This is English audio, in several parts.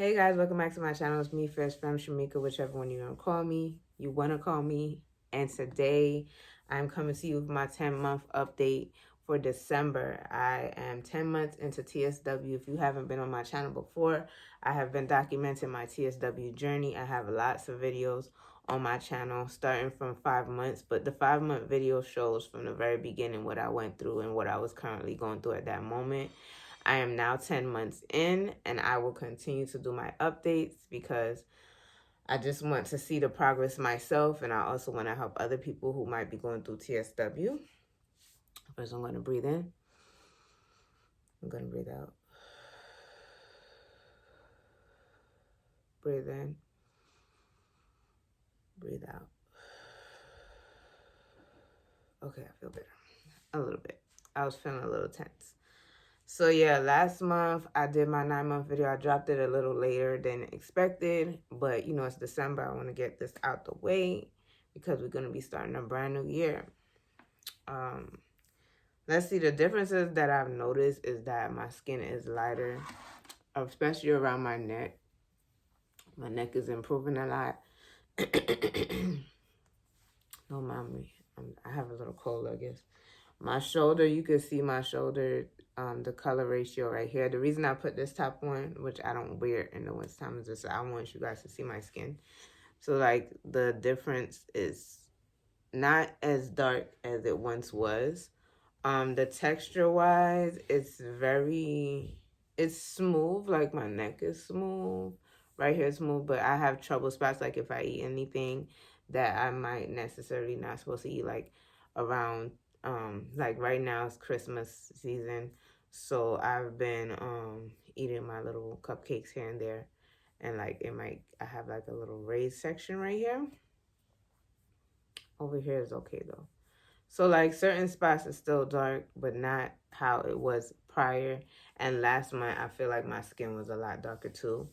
Hey guys, welcome back to my channel. It's me, Fiers, Femme, Shamika, whichever one you want to call me. And today I'm coming to you with my 10-month update for December. I am 10 months into TSW. If you haven't been on my channel before, I have been documenting my TSW journey. I have lots of videos on my channel starting from 5 months, but the 5-month video shows from the very beginning what I went through and what I was currently going through at that moment. I am now 10 months in, and I will continue to do my updates because I just want to see the progress myself, and I also want to help other people who might be going through TSW. First, I'm going to breathe in. I'm going to breathe out. Breathe in. Breathe out. Okay, I feel better. A little bit. I was feeling a little tense. So yeah, last month I did my 9-month video. I dropped it a little later than expected, but you know, it's December. I want to get this out the way because we're going to be starting a brand new year. Let's see, the differences that I've noticed is that my skin is lighter, especially around my neck. My neck is improving a lot. Don't mind me. I have a little cold, I guess. My shoulder, you can see my shoulder, the color ratio right here. The reason I put this top on, which I don't wear in the winter time, is just I want you guys to see my skin. So like the difference is not as dark as it once was. The texture wise, it's smooth. Like my neck is smooth. Right here is smooth, but I have trouble spots. Like if I eat anything that I might necessarily not supposed to eat, like around like right now it's Christmas season, so I've been eating my little cupcakes here and there, and like I have like a little raised section right here. Over here is okay though. So like certain spots are still dark, but not how it was prior. And last month I feel like my skin was a lot darker too.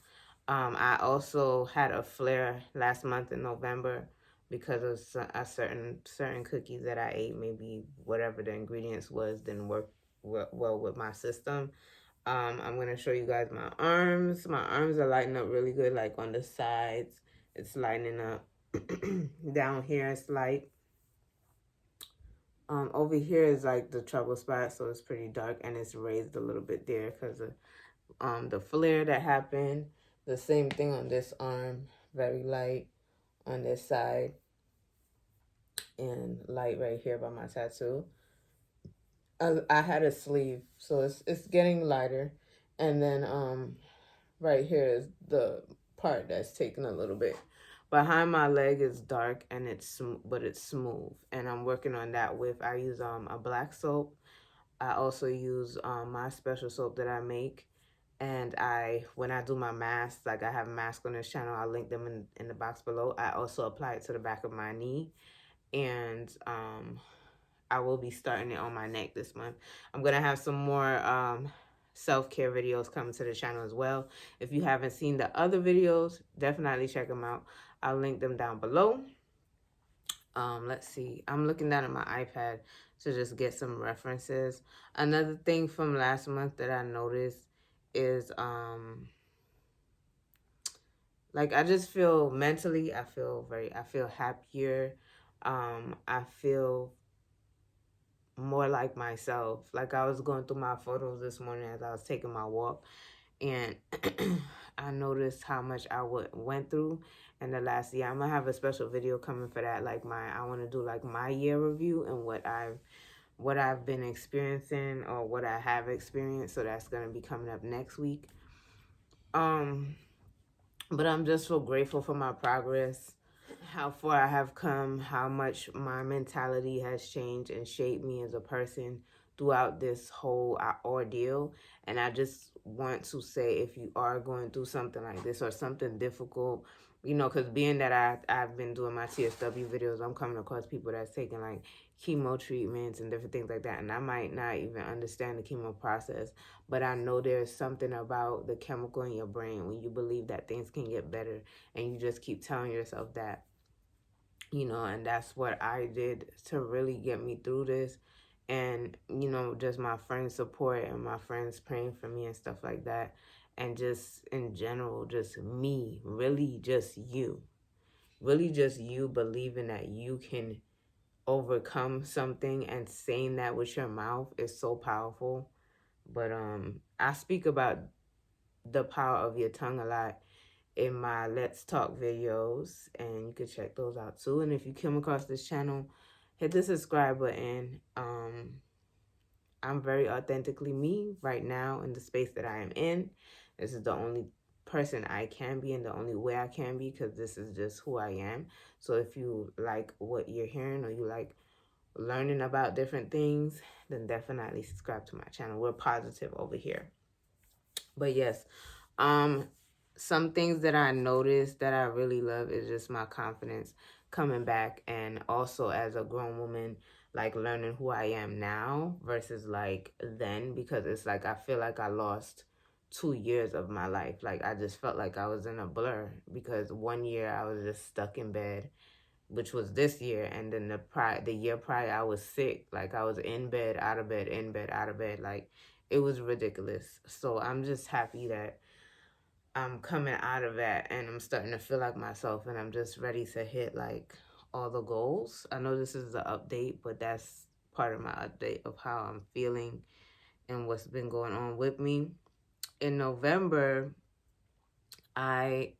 I also had a flare last month in November because of a certain cookies that I ate. Maybe whatever the ingredients was didn't work well with my system. I'm gonna show you guys my arms. My arms are lighting up really good. Like on the sides, it's lightening up. Down here, it's light. Over here is like the trouble spot, so it's pretty dark, and it's raised a little bit there because of the flare that happened. The same thing on this arm, very light on this side, and light right here by my tattoo. I had a sleeve, so it's getting lighter, and then right here is the part that's taking a little bit. Behind my leg is dark and it's smooth, and I'm working on that with, I use a black soap. I also use my special soap that I make, and when I do my masks, like I have masks on this channel, I'll link them in the box below. I also apply it to the back of my knee, and I will be starting it on my neck this month. I'm gonna have some more self-care videos coming to the channel as well. If you haven't seen the other videos, definitely check them out. I'll link them down below. Let's see. I'm looking down at my iPad to just get some references. Another thing from last month that I noticed is like I just feel mentally, I feel happier. I feel more like myself. Like I was going through my photos this morning as I was taking my walk, and I noticed how much I went through in the last year. I'm gonna have a special video coming for that. Like I want to do like my year review and what I've been experiencing or what I have experienced. So that's gonna be coming up next week. But I'm just so grateful for my progress, how far I have come, how much my mentality has changed and shaped me as a person throughout this whole ordeal. And I just want to say, if you are going through something like this or something difficult, you know, because being that I've been doing my TSW videos, I'm coming across people that's taking like chemo treatments and different things like that, and I might not even understand the chemo process, but I know there's something about the chemical in your brain when you believe that things can get better, and you just keep telling yourself that, you know. And that's what I did to really get me through this. And, you know, just my friends' support and my friends praying for me and stuff like that. and just in general, just me, really just you. Really just you believing that you can overcome something, and saying that with your mouth is so powerful. But I speak about the power of your tongue a lot in my Let's Talk videos, and you can check those out too. And if you come across this channel, hit the subscribe button. I'm very authentically me right now in the space that I am in. This is the only person I can be and the only way I can be, because this is just who I am. So if you like what you're hearing, or you like learning about different things, then definitely subscribe to my channel. We're positive over here. But yes, some things that I noticed that I really love is just my confidence coming back, and also as a grown woman, like learning who I am now versus like then, because it's like I feel like I lost 2 years of my life. Like I just felt like I was in a blur, because one year I was just stuck in bed, which was this year, and then the year prior I was sick. Like I was in bed, out of bed, in bed, out of bed. Like it was ridiculous. So I'm just happy that I'm coming out of that, and I'm starting to feel like myself, and I'm just ready to hit like all the goals. I know this is the update, but that's part of my update of how I'm feeling and what's been going on with me. In November, I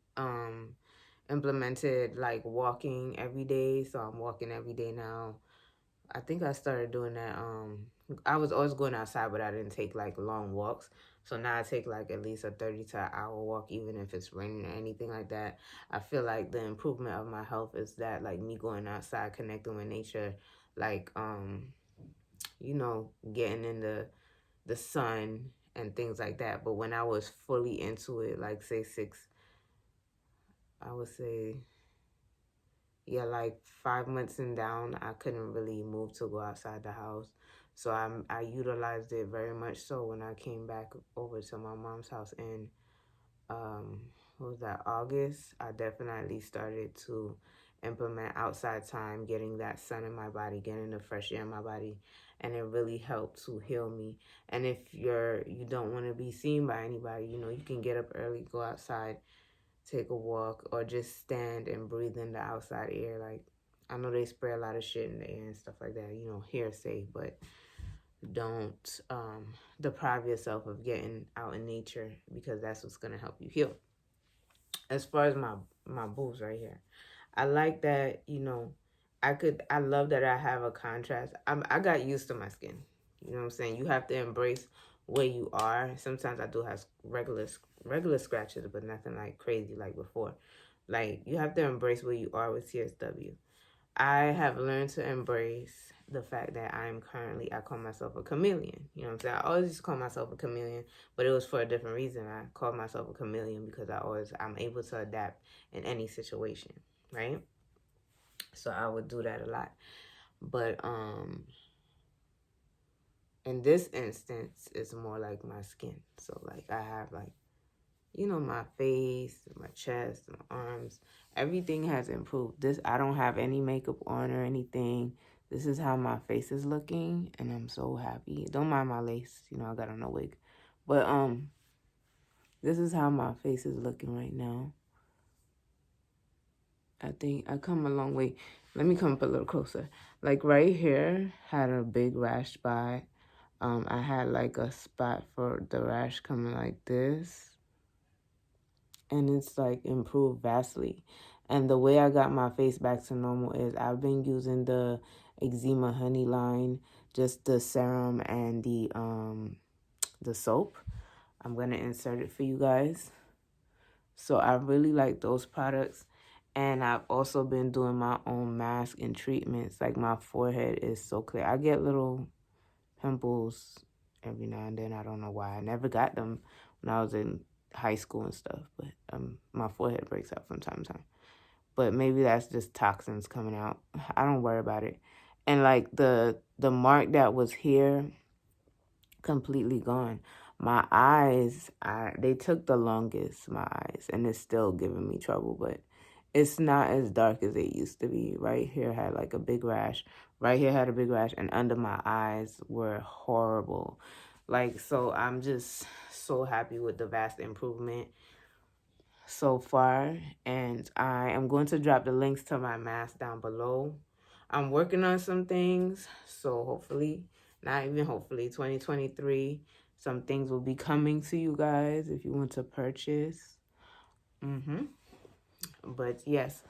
implemented like walking every day. So I'm walking every day now. I think I started doing that. I was always going outside, but I didn't take like long walks. So now I take like at least a 30 to an hour walk, even if it's raining or anything like that. I feel like the improvement of my health is that, like me going outside, connecting with nature, like getting in the sun and things like that. But when I was fully into it, like say I would say, yeah, like 5 months and down, I couldn't really move to go outside the house. So I utilized it very much so when I came back over to my mom's house in, what was that, August. I definitely started to implement outside time, getting that sun in my body, getting the fresh air in my body, and it really helped to heal me. And if you don't want to be seen by anybody, you can get up early, go outside, take a walk, or just stand and breathe in the outside air. Like, I know they spray a lot of shit in the air and stuff like that, hearsay, but don't deprive yourself of getting out in nature, because that's what's going to help you heal. As far as my boobs right here, I like that, I love that I have a contrast. I got used to my skin. You know what I'm saying? You have to embrace where you are. Sometimes I do have regular scratches, but nothing like crazy like before. Like, you have to embrace where you are with TSW. I have learned to embrace the fact that I call myself a chameleon. You know what I'm saying? I always used to call myself a chameleon, but it was for a different reason. I called myself a chameleon because I'm able to adapt in any situation, right? So I would do that a lot. But in this instance, it's more like my skin. So like I have like, my face, my chest, my arms, everything has improved. I don't have any makeup on or anything. This is how my face is looking, and I'm so happy. Don't mind my lace, I got on a wig. But this is how my face is looking right now. I think I come a long way. Let me come up a little closer. Like right here had a big rash spot. I had like a spot for the rash coming like this. And it's like improved vastly. And the way I got my face back to normal is I've been using the eczema honey line, just the serum and the soap. I'm gonna insert it for you guys. So I really like those products. And I've also been doing my own mask and treatments. Like my forehead is so clear. I get little pimples every now and then. I don't know why. I never got them when I was in high school and stuff, but my forehead breaks out from time to time. But maybe that's just toxins coming out. I don't worry about it. And like the mark that was here, completely gone. My eyes, they took the longest, my eyes, and it's still giving me trouble, but it's not as dark as it used to be. Right here had like a big rash. Right here had a big rash, and under my eyes were horrible. Like, so I'm just so happy with the vast improvement so far. And I am going to drop the links to my mask down below. I'm working on some things, so hopefully, not even hopefully, 2023, some things will be coming to you guys if you want to purchase. But yes,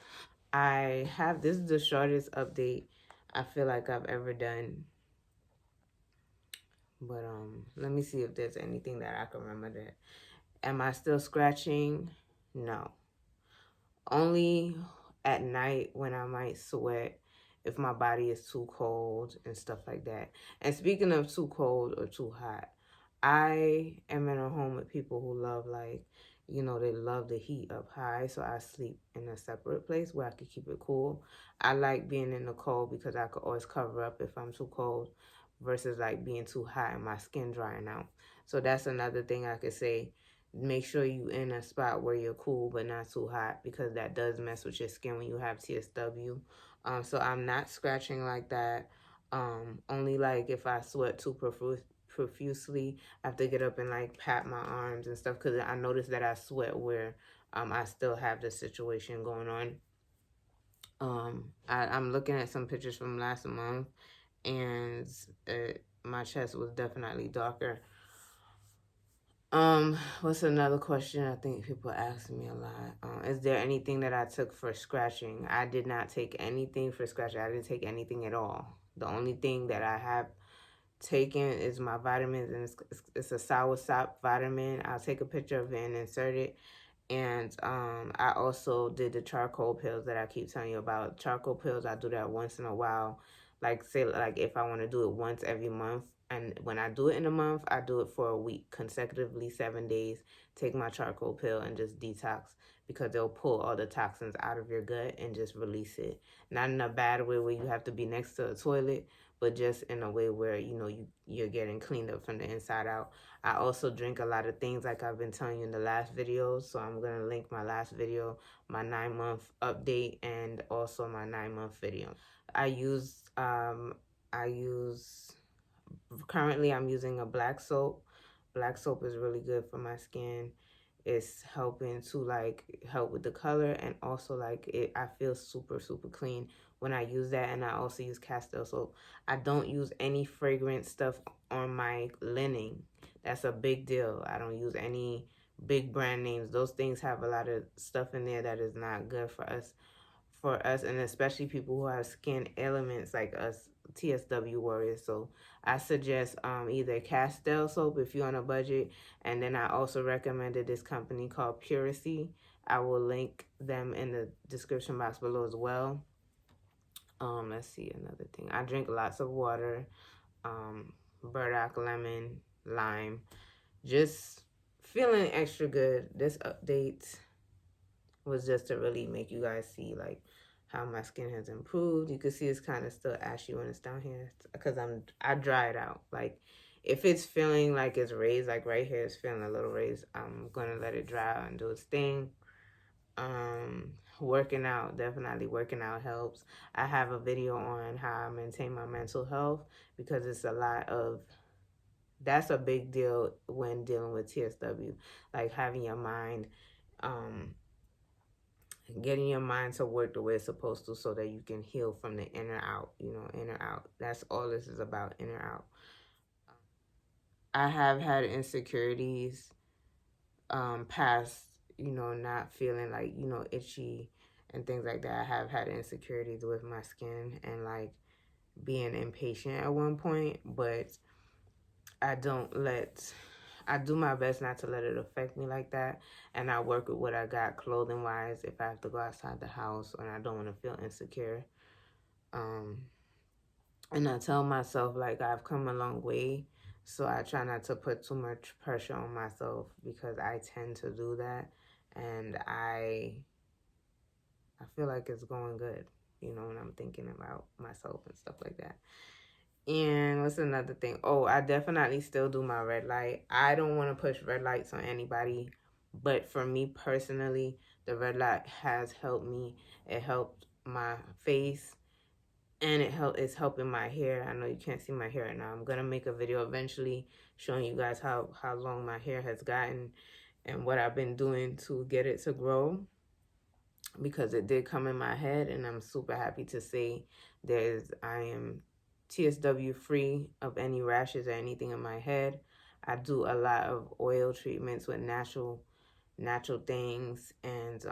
I have, this is the shortest update I feel like I've ever done. But let me see if there's anything that I can remember that. Am I still scratching? No. Only at night when I might sweat if my body is too cold and stuff like that. And speaking of too cold or too hot, I am in a home with people who love, like, you know, they love the heat up high, so I sleep in a separate place where I can keep it cool. I like being in the cold because I could always cover up if I'm too cold versus like being too hot and my skin drying out. So that's another thing I could say. Make sure you in a spot where you're cool but not too hot, because that does mess with your skin when you have TSW. So I'm not scratching like that. Only like if I sweat too profusely, I have to get up and like pat my arms and stuff, because I notice that I sweat where I still have the situation going on. I'm looking at some pictures from last month, and my chest was definitely darker. What's another question I think people ask me a lot? Is there anything that I took for scratching? I did not take anything for scratching. I didn't take anything at all. The only thing that I have taken is my vitamins, and it's a soursop vitamin. I'll take a picture of it and insert it. And I also did the charcoal pills that I keep telling you about. Charcoal pills, I do that once in a while. Like, say, like if I want to do it once every month. And when I do it in a month, I do it for a week, consecutively 7 days. Take my charcoal pill and just detox, because they'll pull all the toxins out of your gut and just release it. Not in a bad way where you have to be next to a toilet, but just in a way where, you know, you're getting cleaned up from the inside out. I also drink a lot of things like I've been telling you in the last videos. So I'm going to link my last video, my 9-month update, and also my 9-month video. Currently I'm using a black soap. Black soap is really good for my skin. It's helping to like help with the color, and also like I feel super clean when I use that. And I also use Castile soap. I don't use any fragrance stuff on my linen. That's a big deal. I don't use any big brand names. Those things have a lot of stuff in there that is not good for us, and especially people who have skin ailments like us TSW warriors. So I suggest either Castile soap if you're on a budget, and then I also recommended this company called Puracy. I will link them in the description box below as well. Let's see, another thing. I drink lots of water, burdock, lemon, lime. Just feeling extra good. This update was just to really make you guys see like how my skin has improved. You can see it's kind of still ashy when it's down here, because I dry it out. Like if it's feeling like it's raised, like right here it's feeling a little raised, I'm gonna let it dry out and do its thing. Working out, definitely working out helps. I have a video on how I maintain my mental health, because it's a lot of, that's a big deal when dealing with TSW, like having your mind, getting your mind to work the way it's supposed to, so that you can heal from the inner out, you know, inner out. That's all this is about, inner out. I have had insecurities past, you know, not feeling like, you know, itchy and things like that. I have had insecurities with my skin and like being impatient at one point, but I do my best not to let it affect me like that. And I work with what I got clothing wise if I have to go outside the house and I don't want to feel insecure. And I tell myself like I've come a long way, so I try not to put too much pressure on myself, because I tend to do that. And I feel like it's going good, you know, when I'm thinking about myself and stuff like that. And what's another thing? Oh, I definitely still do my red light. I don't want to push red lights on anybody, but for me personally, the red light has helped me. It helped my face, and it's helping my hair. I know you can't see my hair right now. I'm gonna make a video eventually showing you guys how long my hair has gotten and what I've been doing to get it to grow, because it did come in my head, and I'm super happy to say I am TSW free of any rashes or anything in my head. I do a lot of oil treatments with natural things, and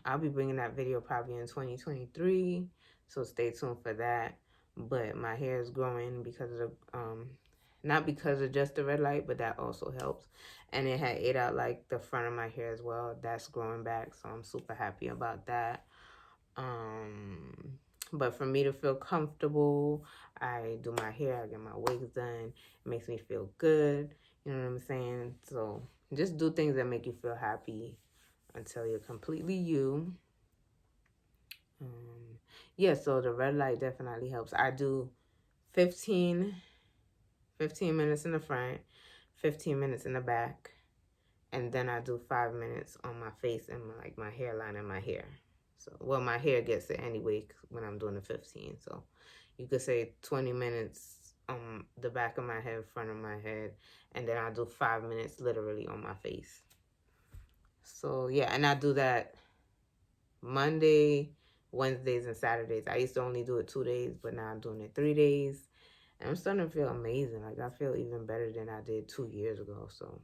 I'll be bringing that video probably in 2023, so stay tuned for that. But my hair is growing because of not because of just the red light, but that also helps. And it had ate out like the front of my hair as well. That's growing back, so I'm super happy about that. But for me to feel comfortable, I do my hair, I get my wigs done. It makes me feel good, you know what I'm saying? So just do things that make you feel happy until you're completely you. Yeah, so the red light definitely helps. I do 15 minutes in the front, 15 minutes in the back, and then I do 5 minutes on my face and my hairline and my hair. So, well, my hair gets it anyway when I'm doing the 15. So you could say 20 minutes on the back of my head, front of my head, and then I do 5 minutes literally on my face. So yeah, and I do that Monday, Wednesdays, and Saturdays. I used to only do it 2 days, but now I'm doing it 3 days. And I'm starting to feel amazing. Like, I feel even better than I did 2 years ago. So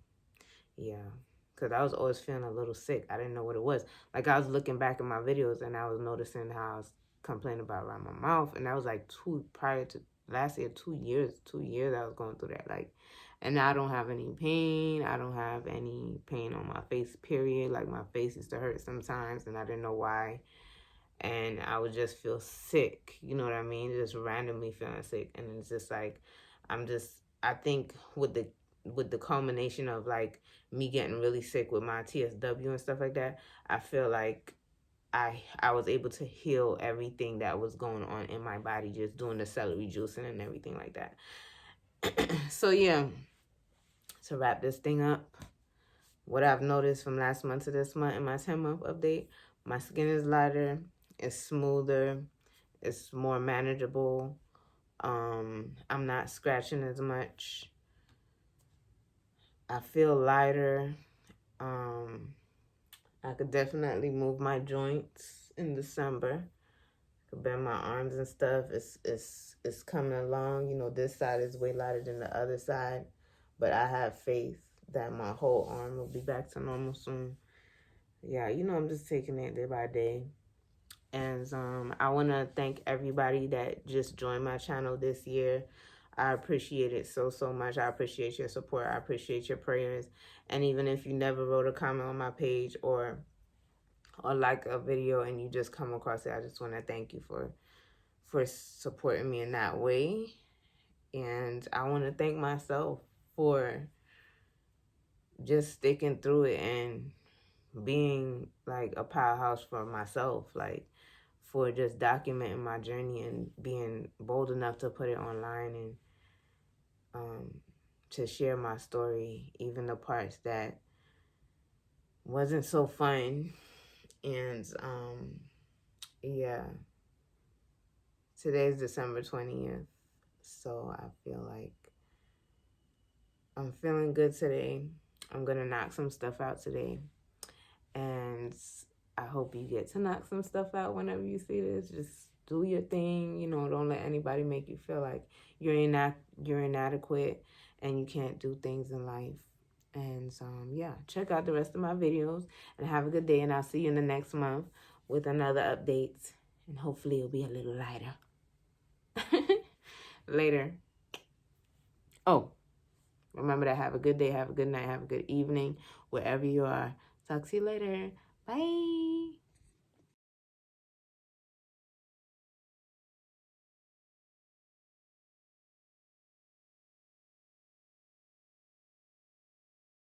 yeah, because I was always feeling a little sick. I didn't know what it was. Like, I was looking back at my videos and I was noticing how I was complaining about around my mouth. And that was like prior to last year, 2 years I was going through that. Like, and now I don't have any pain. I don't have any pain on my face, period. Like, my face used to hurt sometimes and I didn't know why. And I would just feel sick, you know what I mean? Just randomly feeling sick. And it's just like, I think with the culmination of like me getting really sick with my TSW and stuff like that, I feel like I was able to heal everything that was going on in my body, just doing the celery juicing and everything like that. So yeah, to wrap this thing up, what I've noticed from last month to this month in my 10-month update, my skin is lighter, it's smoother, it's more manageable. I'm not scratching as much. I feel lighter. I could definitely move my joints in December. I could bend my arms and stuff. It's coming along. You know, this side is way lighter than the other side, but I have faith that my whole arm will be back to normal soon. Yeah, you know, I'm just taking it day by day. And I want to thank everybody that just joined my channel this year. I appreciate it so much. I appreciate your support. I appreciate your prayers. And even if you never wrote a comment on my page or like a video and you just come across it, I just want to thank you for supporting me in that way. And I want to thank myself for just sticking through it and being like a powerhouse for myself, like for just documenting my journey and being bold enough to put it online and to share my story, even the parts that wasn't so fun. And yeah, today's December 20th, so I feel like I'm feeling good today. I'm gonna knock some stuff out today, and I hope you get to knock some stuff out whenever you see this. Just do your thing, you know, don't let anybody make you feel like you're inadequate and you can't do things in life. And yeah, check out the rest of my videos and have a good day, and I'll see you in the next month with another update, and hopefully it'll be a little lighter. Later. Oh, remember to have a good day, have a good night, have a good evening, wherever you are. Talk to you later. Bye.